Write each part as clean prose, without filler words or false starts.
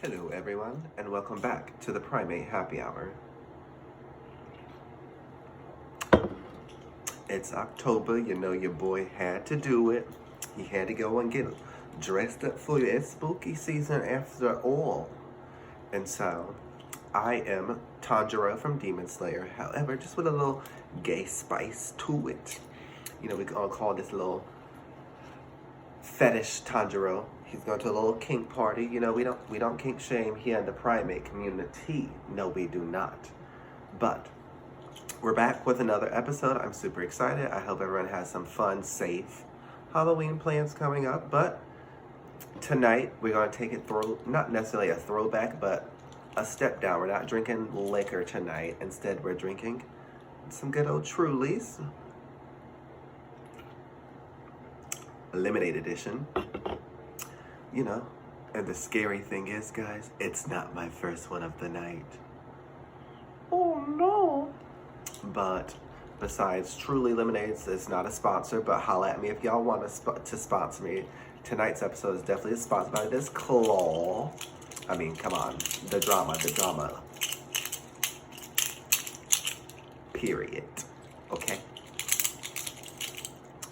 Hello everyone, and welcome back to the Primate Happy Hour. It's October, you know your boy had to do it. He had to go and get dressed up for it. It's spooky season after all. And so, I am Tanjiro from Demon Slayer, however, just with a little gay spice to it. You know, we all call this little fetish Tanjiro. He's going to a little kink party. You know, we don't kink shame here in the primate community. No, we do not. But we're back with another episode. I'm super excited. I hope everyone has some fun, safe Halloween plans coming up. But tonight we're going to take it through, not necessarily a throwback, but a step down. We're not drinking liquor tonight. Instead, we're drinking some good old Trulies. Limited edition. You know, and the scary thing is, guys, it's not my first one of the night. Oh no. But besides Truly Lemonades, it's not a sponsor, but holla at me if y'all want to sponsor me. Tonight's episode is definitely sponsored by this claw. I mean, come on, the drama. Period. Okay?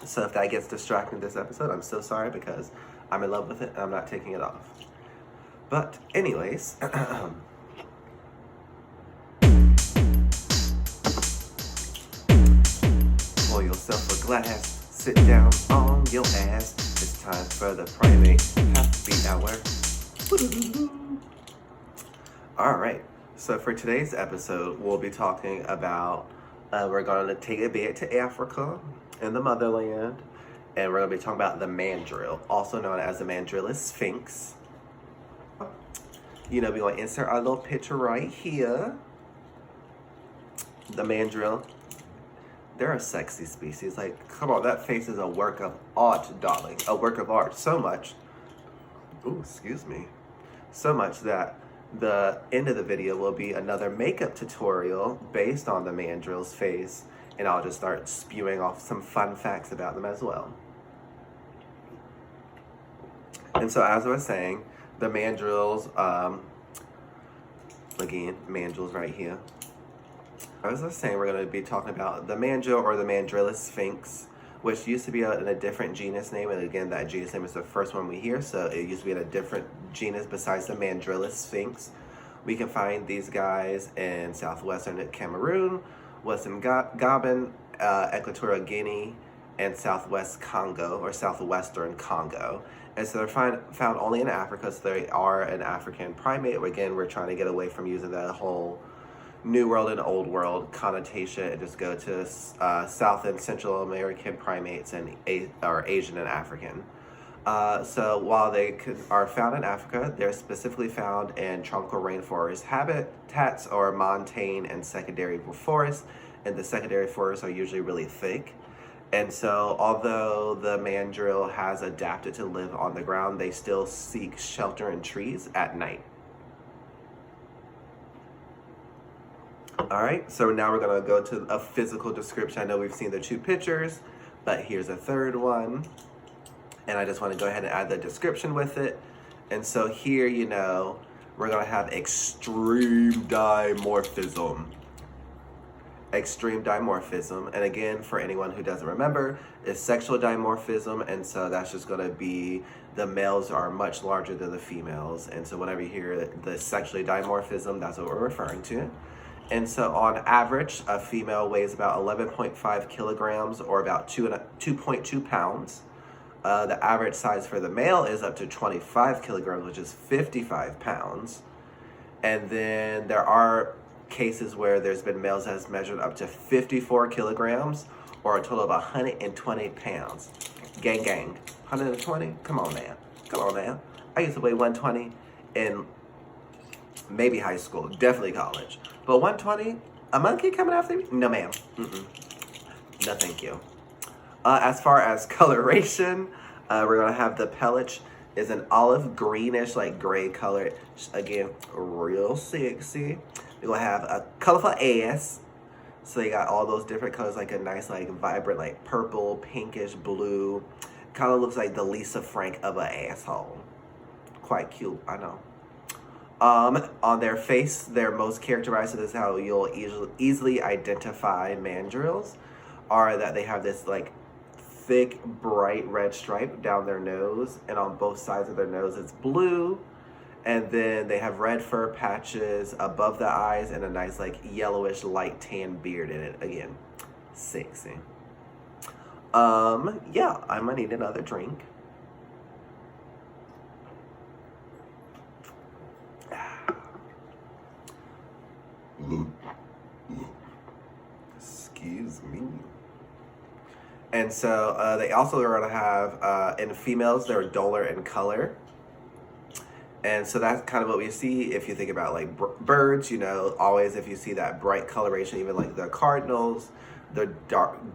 So if that gets distracting this episode, I'm so sorry because I'm in love with it and I'm not taking it off. But anyways, pour yourself a glass, sit down on your ass. It's time for the Primate Happy Hour. Alright, so for today's episode, we'll be talking about, we're going to take a bit to Africa in the motherland. And we're going to be talking about the mandrill, also known as the Mandrillus sphinx. You know, we're going to insert our little picture right here. The mandrill. They're a sexy species. Like, come on, that face is a work of art, darling. A work of art. So much. Ooh, excuse me. So much that the end of the video will be another makeup tutorial based on the mandrill's face. And I'll just start spewing off some fun facts about them as well. And so, as I was saying, the mandrills, again, mandrills right here. As I was saying, we're going to be talking about the mandrill or the Mandrillus sphinx, which used to be in a different genus name. And again, that genus name is the first one we hear. So it used to be in a different genus besides the Mandrillus sphinx. We can find these guys in southwestern Cameroon, Western Gabon, Equatorial Guinea, and southwest Congo, or southwestern Congo. And so they're found only in Africa, so they are an African primate. Again, we're trying to get away from using that whole New World and Old World connotation and just go to South and Central American primates and or Asian and African. So while they are found in Africa, they're specifically found in tropical rainforest habitats or montane and secondary forests, and the secondary forests are usually really thick. And so although the mandrill has adapted to live on the ground, they still seek shelter in trees at night. All right, so now we're gonna go to a physical description. I know we've seen the two pictures, but here's a third one. And I just want to go ahead and add the description with it. And so here, you know, we're going to have extreme dimorphism. Extreme dimorphism. And again, for anyone who doesn't remember, it's sexual dimorphism. And so that's just going to be the males are much larger than the females. And so whenever you hear the sexually dimorphism, that's what we're referring to. And so on average, a female weighs about 11.5 kilograms or about 2.2 pounds. The average size for the male is up to 25 kilograms, which is 55 pounds. And then there are cases where there's been males that has measured up to 54 kilograms or a total of 120 pounds. Gang, gang. 120? Come on, man. Come on, man. I used to weigh 120 in maybe high school, definitely college. But 120? A monkey coming after me? No, ma'am. No, thank you. As far as coloration, we're going to have the pelage is an olive greenish, like gray color. Again, real sexy. We're going to have a colorful ass. So you got all those different colors, like a nice, like vibrant, like purple, pinkish, blue. Kind of looks like the Lisa Frank of an asshole. Quite cute, I know. On their face, they're most characterized. This is how you'll easily identify mandrills, are that they have this like thick, bright red stripe down their nose, and on both sides of their nose it's blue. And then they have red fur patches above the eyes and a nice like yellowish light tan beard in it. Again, sexy. Yeah, I'm gonna need another drink. Excuse me. And so they also are going to have, in females, they're duller in color. And so that's kind of what we see if you think about like birds, you know, always if you see that bright coloration, even like the cardinals, the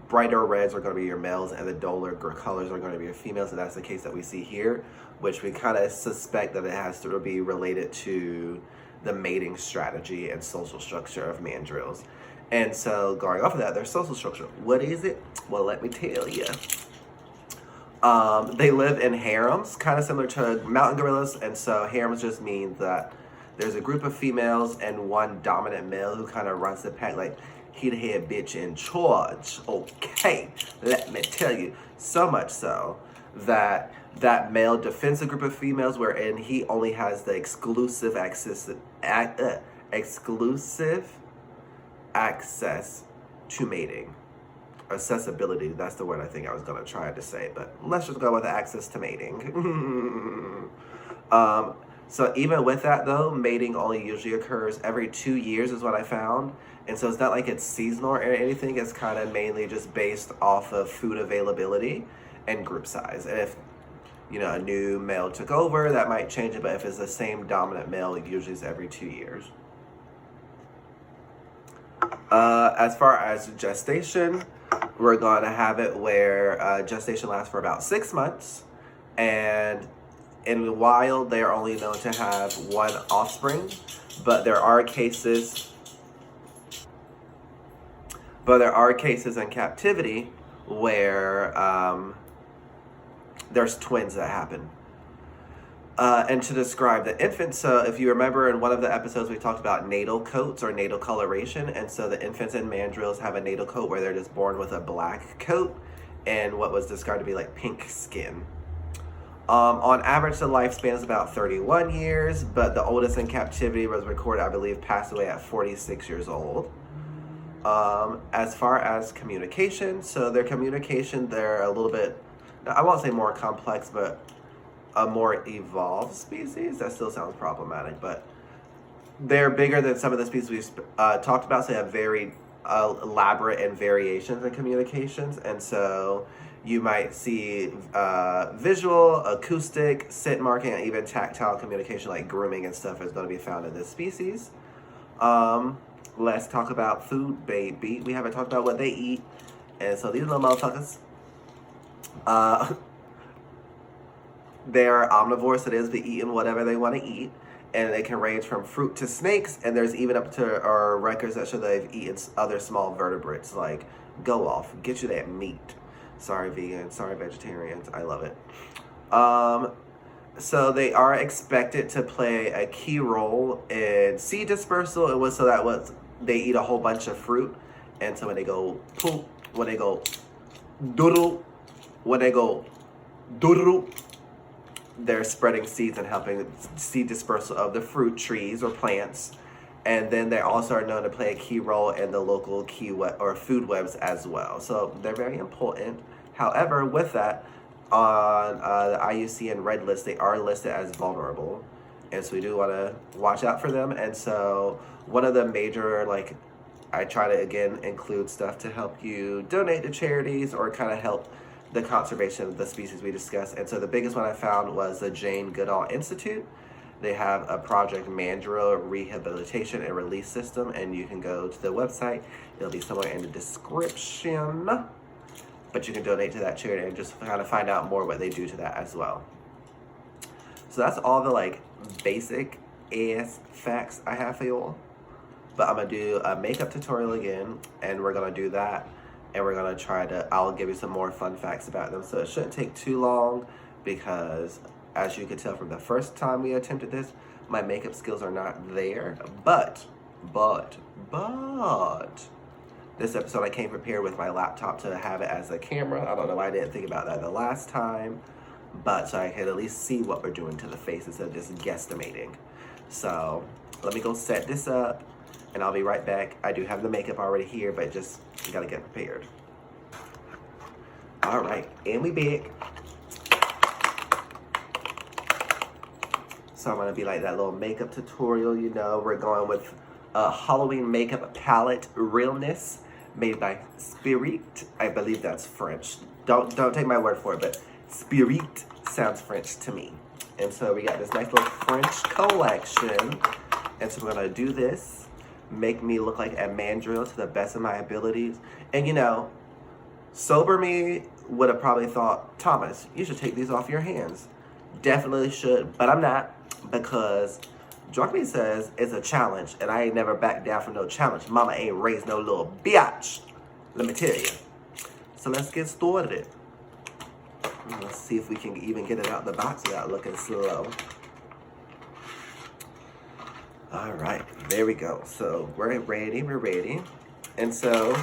brighter reds are going to be your males and the duller colors are going to be your females. And that's the case that we see here, which we kind of suspect that it has to be related to the mating strategy and social structure of mandrills. And so going off of that, their social structure, what is it? Well, let me tell you. They live in harems, kind of similar to mountain gorillas. And so harems just means that there's a group of females and one dominant male who kind of runs the pack, like he the head bitch in charge. Okay, let me tell you. So much so that that male defends a group of females wherein he only has the exclusive access to mating. Accessibility, that's the word I think I was going to try to say, but let's just go with access to mating. So even with that though, mating only usually occurs every 2 years is what I found. And so it's not like it's seasonal or anything, it's kind of mainly just based off of food availability and group size. And if, you know, a new male took over, that might change it, but if it's the same dominant male, it usually is every 2 years. As far as gestation, we're going to have it where gestation lasts for about 6 months, and in the wild, they are only known to have one offspring, but there are cases in captivity where there's twins that happen. And to describe the infant, so if you remember in one of the episodes we talked about natal coats or natal coloration, and so the infants in mandrills have a natal coat where they're just born with a black coat and what was described to be like pink skin. On average, the lifespan is about 31 years, but the oldest in captivity was recorded, I believe, passed away at 46 years old. As far as communication, so their communication, they're a little bit, I won't say more complex, but a more evolved species. That still sounds problematic, but they're bigger than some of the species we've talked about, so they have very elaborate and variations in communications. And so you might see visual, acoustic, scent marking, and even tactile communication like grooming and stuff is going to be found in this species. Let's talk about food, baby. We haven't talked about what they eat. And so these little motherfuckers, they're omnivores, so they'll be eating whatever they want to eat. And they can range from fruit to snakes, and there's even up to records that show they've eaten other small vertebrates. Like, go off, get you that meat. Sorry vegans, sorry vegetarians, I love it. So they are expected to play a key role in seed dispersal, and so that was they eat a whole bunch of fruit, and so when they go poop, when they go doodle, they're spreading seeds and helping seed dispersal of the fruit trees or plants. And then they also are known to play a key role in the local food webs as well. So they're very important. However, with that, on the IUCN Red List, they are listed as vulnerable. And so we do want to watch out for them. And so one of the major, I try to, again, include stuff to help you donate to charities or kind of help the conservation of the species we discussed. And so the biggest one I found was the Jane Goodall Institute. They have a project, Mandrill Rehabilitation and Release System, and you can go to the website. It'll be somewhere in the description. But you can donate to that charity and just kind of find out more what they do to that as well. So that's all the basic ass facts I have for you all. But I'm gonna do a makeup tutorial again, and we're gonna do that. And we're gonna I'll give you some more fun facts about them. So it shouldn't take too long because, as you could tell from the first time we attempted this, My makeup skills are not there, but, this episode I came prepared with my laptop to have it as a camera. I don't know why I didn't think about that the last time, but so I could at least see what we're doing to the face instead of just guesstimating. So let me go set this up and I'll be right back. I do have the makeup already here, but just gotta get prepared. All right, and we back. So I'm gonna be like that little makeup tutorial, you know. We're going with a Halloween makeup palette Realness made by Spirit. I believe that's French. Don't take my word for it, but Spirit sounds French to me. And so we got this nice little French collection. And so we're gonna do this, make me look like a mandrill to the best of my abilities. And you know, sober me would have probably thought, Thomas, you should take these off your hands. Definitely should, but I'm not, because Drunk Me says it's a challenge, and I ain't never backed down from no challenge. Mama ain't raised no little biatch, let me tell you. So let's get started. Let's see if we can even get it out the box without looking slow. All right, there we go. So we're ready. And so,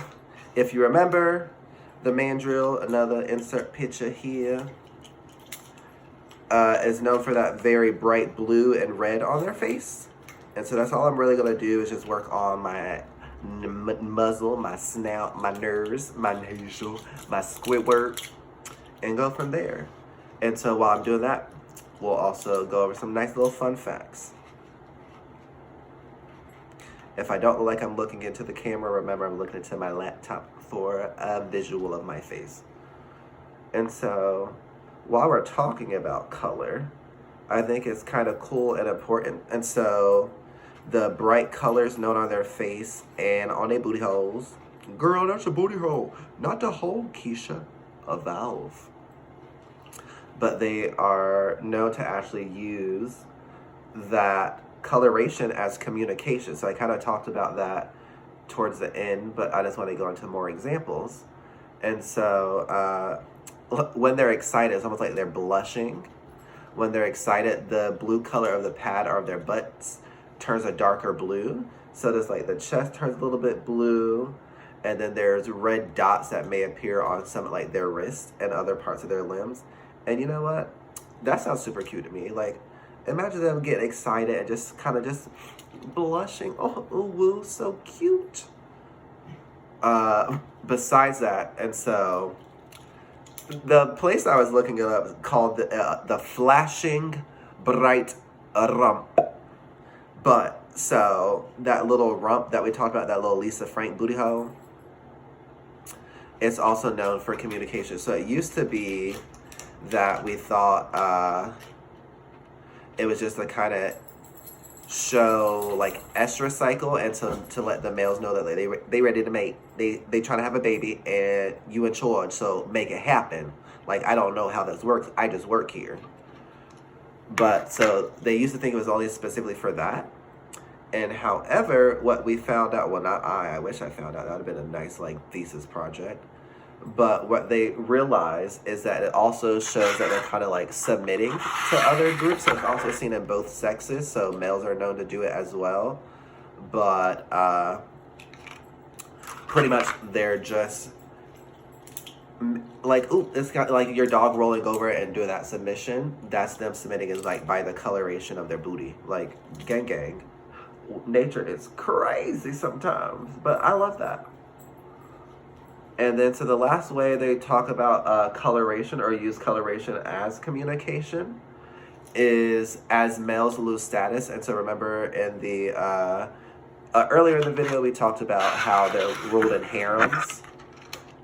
if you remember, the mandrill, another insert picture here, is known for that very bright blue and red on their face. And so that's all I'm really going to do is just work on my muzzle, my snout, my nerves, my nasal, my Squidward, and go from there. And so while I'm doing that, we'll also go over some nice little fun facts. If I don't look like I'm looking into the camera, remember I'm looking into my laptop for a visual of my face. And so while we're talking about color, I think it's kind of cool and important. And so the bright colors known on their face and on their booty holes. Girl, that's a booty hole. Not the hole, Keisha. A valve. But they are known to actually use that coloration as communication. So I kind of talked about that towards the end, but I just want to go into more examples. And so when they're excited, it's almost like they're blushing. When they're excited, the blue color of the pad or of their butts turns a darker blue. So there's like the chest turns a little bit blue, and then there's red dots that may appear on some like their wrists and other parts of their limbs. And you know what? That sounds super cute to me. Like, imagine them getting excited and just kind of just blushing. Oh, ooh, woo, so cute. Besides that, and so the place I was looking it up is called the flashing bright rump. But so that little rump that we talked about, that little Lisa Frank booty hole, it's also known for communication. So it used to be that we thought it was just to kind of show like estrus cycle, and to let the males know that they ready to mate. They trying to have a baby and you in charge, so make it happen. Like, I don't know how this works. I just work here. But so they used to think it was only specifically for that. And however, what we found out, well, not I wish I found out. That would have been a nice like thesis project. But what they realized is that it also shows that they're kind of like submitting to other groups. So it's also seen in both sexes. So males are known to do it as well. But pretty much they're just like, ooh, it's got like your dog rolling over and doing that submission. That's them submitting is like by the coloration of their booty. Like, gang gang. Nature is crazy sometimes. But I love that. And then so the last way they talk about coloration or use coloration as communication is as males lose status. And so remember in the earlier in the video we talked about how they're ruled in harems.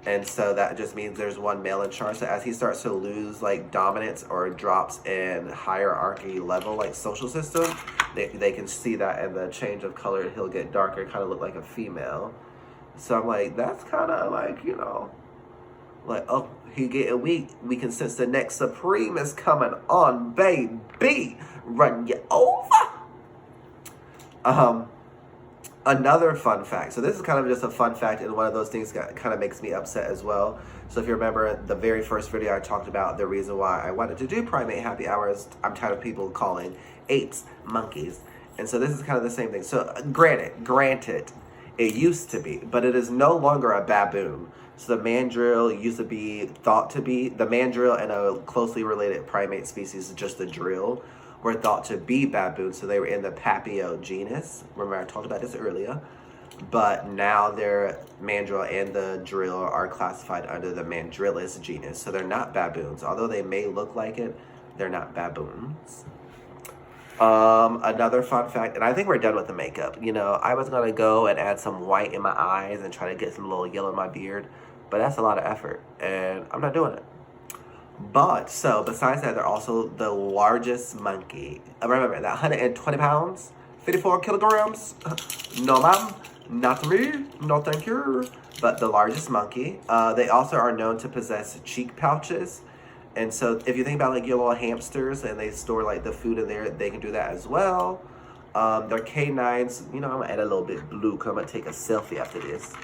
And so that just means there's one male in charge. So as he starts to lose like dominance or drops in hierarchy level, like social system, they can see that in the change of color. He'll get darker, kind of look like a female. So I'm like, that's kind of like, you know, like, oh, he getting weak. We can sense the next Supreme is coming on, baby. Run you over. Another fun fact. So this is kind of just a fun fact, and one of those things that kind of makes me upset as well. So if you remember the very first video, I talked about the reason why I wanted to do primate happy hours. I'm tired of people calling apes monkeys. And so this is kind of the same thing. So granted, it used to be, but it is no longer a baboon. So the mandrill used to be thought to be, the mandrill and a closely related primate species, just the drill, were thought to be baboons. So they were in the Papio genus. Remember I talked about this earlier. But now their mandrill and the drill are classified under the Mandrillus genus. So they're not baboons. Although they may look like it, they're not baboons. Another fun fact, and I think we're done with the makeup. You know, I was gonna go and add some white in my eyes and try to get some little yellow in my beard, but that's a lot of effort, and I'm not doing it. But, so, besides that, they're also the largest monkey. Remember, that 120 pounds, 54 kilograms. No, ma'am, not me, no thank you. But the largest monkey. They also are known to possess cheek pouches. And so if you think about like your little hamsters and they store like the food in there, they can do that as well. Their canines, you know, I'm gonna add a little bit blue because I'm gonna take a selfie after this.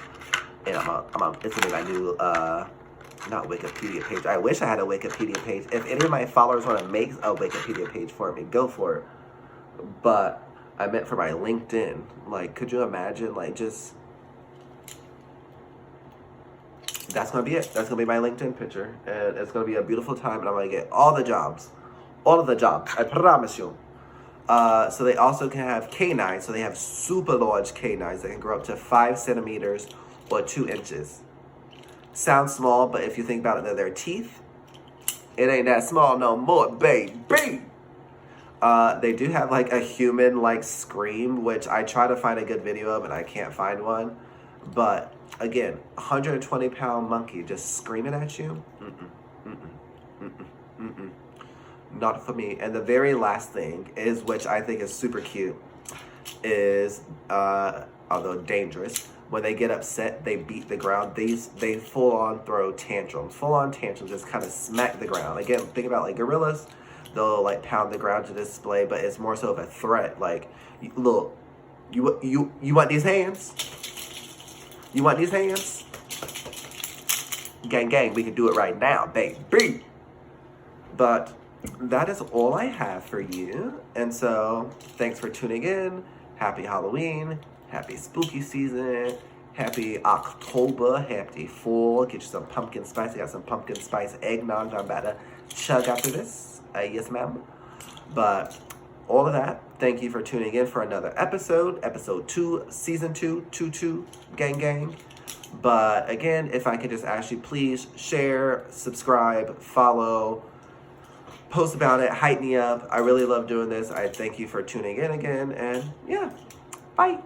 And it's gonna be my new, not Wikipedia page. I wish I had a Wikipedia page. If any of my followers want to make a Wikipedia page for me, go for it. But I meant for my LinkedIn. Like, could you imagine, like, just... That's going to be it. That's going to be my LinkedIn picture. And it's going to be a beautiful time, and I'm going to get all the jobs. All of the jobs. I promise you. So they also can have canines. So they have super large canines that can grow up to 5 centimeters or 2 inches. Sounds small, but if you think about it, they're their teeth. It ain't that small no more, baby. They do have like a human-like scream, which I try to find a good video of and I can't find one. But again, 120-pound monkey just screaming at you. Not for me. And the very last thing is, which I think is super cute, is although dangerous. When they get upset, they beat the ground. They full-on throw tantrums. Full-on tantrums, just kind of smack the ground. Again, think about like gorillas. They'll like pound the ground to display, but it's more so of a threat. Like, look, you want these hands? You want these hands? Gang, gang, we can do it right now, baby. But that is all I have for you. And so, thanks for tuning in. Happy Halloween. Happy spooky season. Happy October. Happy fall. Get you some pumpkin spice. I got some pumpkin spice eggnog I'm about to chug after this. Yes, ma'am. But all of that, thank you for tuning in for another episode. Episode 2, Season 2, 2-2, gang, gang. But again, if I could just ask you, please share, subscribe, follow, post about it, hype me up. I really love doing this. I thank you for tuning in again. And yeah, bye.